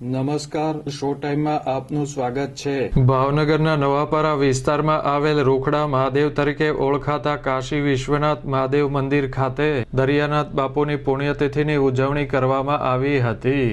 નમસ્કાર, શો ટાઈમમાં આપનું સ્વાગત છે। ભાવનગરના નવાપરા વિસ્તારમાં આવેલ રૂખડા મહાદેવ તરીકે ઓળખાતા કાશી વિશ્વનાથ મહાદેવ મંદિર ખાતે દરિયાનાથ બાપુની પુણ્યતિથિની ઉજવણી કરવામાં આવી હતી।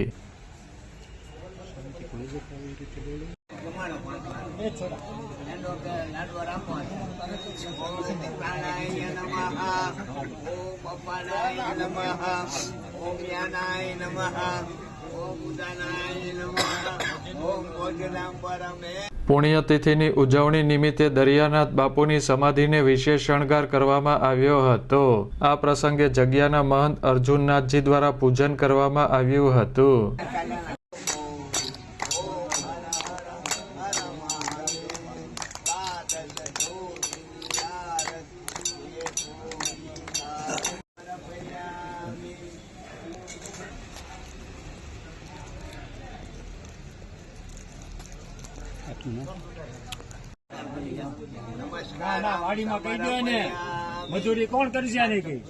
પુણ્યતિથિની ઉજવણી નિમિત્તે દરિયાનાથ બાપુની સમાધિને વિશેષ શણગાર કરવામાં આવ્યો હતો। આ પ્રસંગે જગ્યાના મહંત અર્જુનનાથજી દ્વારા પૂજન કરવામાં આવ્યું હતું। ના વાડીમાં કહી દો ને મજૂરી કોણ કરશે આને કઈ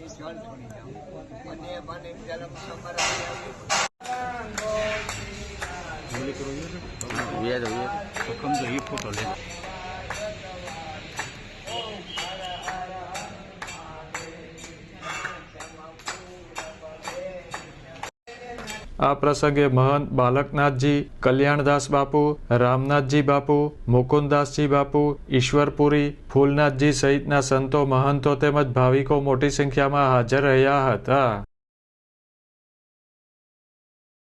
આ પ્રસંગે મહંત બાલકનાથજી, કલ્યાણદાસ બાપુ, રામનાથજી બાપુ, મુકુંદાસજી બાપુ, ઈશ્વરપુરી, ફૂલનાથજી સહિતના સંતો, મહંતો તેમજ ભાવિકો મોટી સંખ્યામાં હાજર રહ્યા હતા।